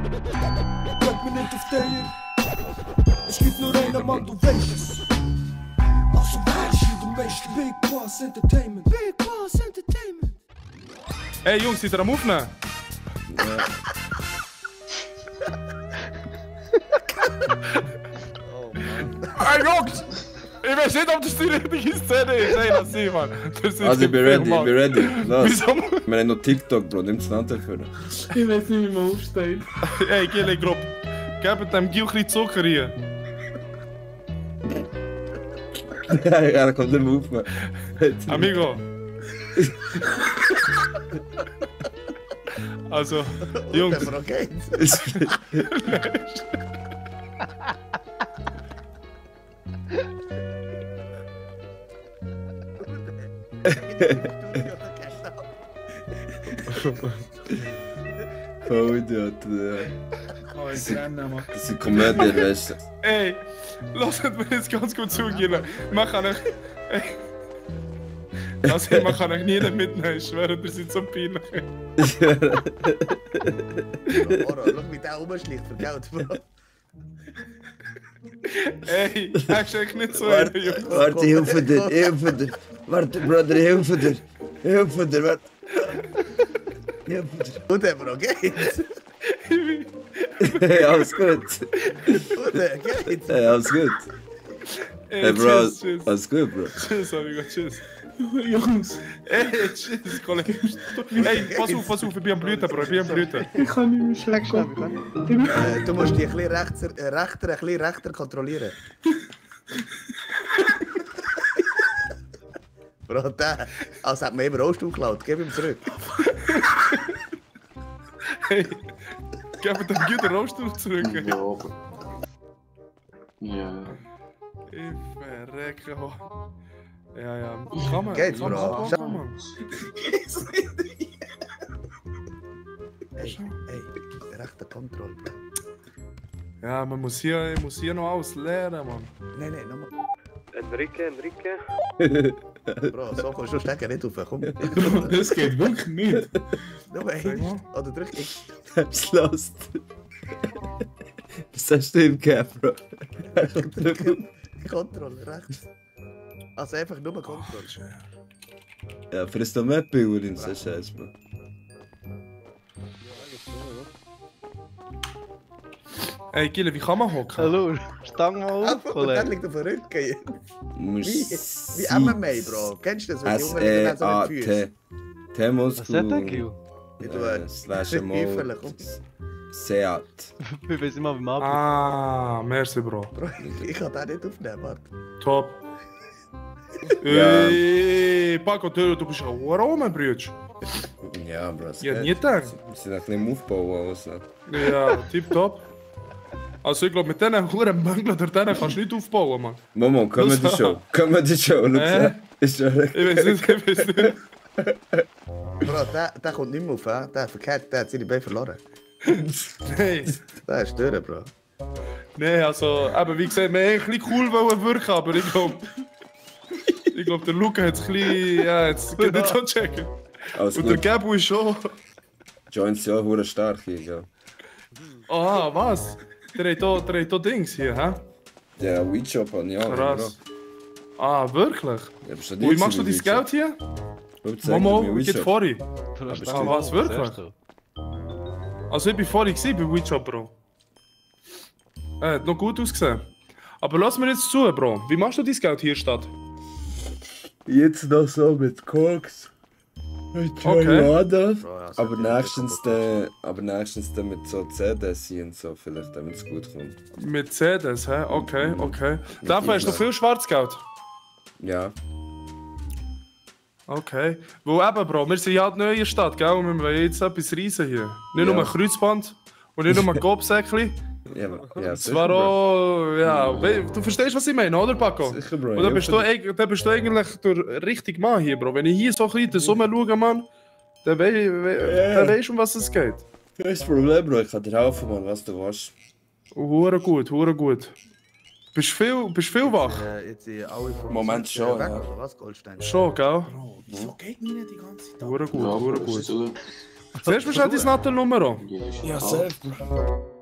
Kijk me niet auf der. Es gibt nur einen Mann, du weißt es. Also weiß ich, du meiste Big Boss Entertainment. Big Boss Entertainment. Hey Jungs, seid ihr am Aufnehmen? Ja. Hey Jungs! Ich weiß nicht, ob das die richtige Szene ist. Hey, lass sie, Mann. Also, ich bin ready, Mann. Los. Wieso? Wir haben noch TikTok, Bro, nimm's Land dafür. Ich weiß nicht, wie man aufsteht. Hey, Gile Grupp, gebt dem Gil ein bisschen Zucker hier. Ja, er kommt nicht mehr auf, man. Amigo. Also, Jungs. Aber geht's. Voll Idiot, ja. Oh, ich renne, Mann. Das sind Komödien, weißt du. Ey, lasst mir jetzt ganz gut zugehen. Man kann euch. Ey. Also, man kann euch nie mitnehmen, ich schwöre, ihr seid so peinlich. Bro, schau, wie der rumschleicht für Geld, Bro. Ey, hast du echt nicht so, Warte, Jungs. warte, hilfe dir. Warte, Bruder, hilfe dir, warte. Hilfe dir. Gut, Bro, geht's. Hey, alles gut. Gut, geht's. Hey, alles gut. Hey, Bro, Tschüss. alles gut, Bro. Tschüss, Amigo, tschüss. Jungs, Ey, tschüss, Kollege. Ey, pass auf, ich bin am Blüten, Bro, ich bin am Blüten. ich kann nicht mehr schlecken. Du musst dich ein bisschen rechter kontrollieren. Bro, der, als hat mir eben Rollstuhl geklaut, gib ihm zurück. Hey, gib dem Gil den Rollstuhl zurück. Ja. Ich verrecke, Mann. Ja. Kann man. Geht's, kann man, Bro? kann man. Hey, rechter Kontrolle, Bro. Ja, man muss hier noch alles lernen, Mann. Nein, nochmal. Enrique. Bro, so kannst du stecken nicht auf, komm. Das geht wirklich nicht. Nur eins. Oder drück X. Hab's lost. Was hast du ihm gegeben, Bro? Kontrolle, rechts. Also einfach nur Kontrolle. Ja, frisst doch mehr Pillen, so scheiße, Bro. Ey, Gile, wie kann man hocken? Hallo, stang mal auf, Der Kollege. liegt auf dem Rücken. Du musst Wie MMA, Bro. Kennst du das, wenn die Jungen liegen so mit den Füßen? S-E-A-T. T-Muskel. Was hat der Gil? Slash Hüfele, Mol. komm. Seat. Ich weiß nicht mal, wie man abgeht. Ah, merci, Bro. Bro, ich kann den nicht aufnehmen, warte. Top. Ja. Ey, Paco, du bist ein Roman, Brütsch. Ja, Bro. es Ich hätte geht. nie gedacht. Wir sind ein bisschen im Aufbau, also. Ja, tipptopp. Also ich glaube, mit diesen Huren Mängeln durch denen kannst du nicht aufbauen, Mann. Momo, Comedy Show. Comedy Show, schau. Ist schon Ich weiß nicht. Bro, der kommt nicht mehr auf, hè? Der verkehrt, der hat seine Beine verloren. Nein. Der ist durch, Bro. Nein, also, eben, wie gesagt, wir haben ein bisschen cool wollen wirken, aber ich glaube, der Luca hat es ein bisschen, ja, jetzt geht nicht so checken. Alles Und der gut. Gabu ist schon... Joints ja hure stark hier, ja. Ah, was? Der hat hier Dings hier, hä? Der Weedshop hat ja. Krass. Ah, wirklich? Ja, bist du Wie machst du dein Geld hier? Momo, geht vorhin. Ah, was, wirklich? Also ich war vorhin bei WeChat, Bro. Hat noch gut ausgesehen. Aber lass mir jetzt zu, Bro. Wie machst du dein Geld hier statt? Jetzt noch so mit Koks. Mit Okay. Schokolade. Bro, also, Aber nächstens dann mit so CDs und so, vielleicht, damit es gut kommt. Mit CDs, hä? Okay. Dafür hast du viel Schwarzgeld. Ja. Okay. Weil eben, Bro, wir sind ja halt neu in der Stadt, gell? Und wir wollen jetzt etwas reisen hier. Nicht nur ein Kreuzband und nicht nur ein Gobsäckchen. Ja, Zwar auch, ja, du verstehst, was ich meine, oder Paco? Sicher, Bro. Und dann bist du eigentlich der richtige Mann hier, Bro. Wenn ich hier so ein bisschen den Sommer schaue, Mann, dann weisst du, um was es geht. Kein Problem, Bro. Ich kann dir helfen, Mann, was du willst. Hure gut. Bist du viel wach? Jetzt alle von Moment schon, weg, ja. oder was, Goldstein? Schon, gell? Wieso geht mir nicht die ganze Zeit? Hure gut. Zuerst musst du auch dein Nattelnummer an. Ja, safe, Bro.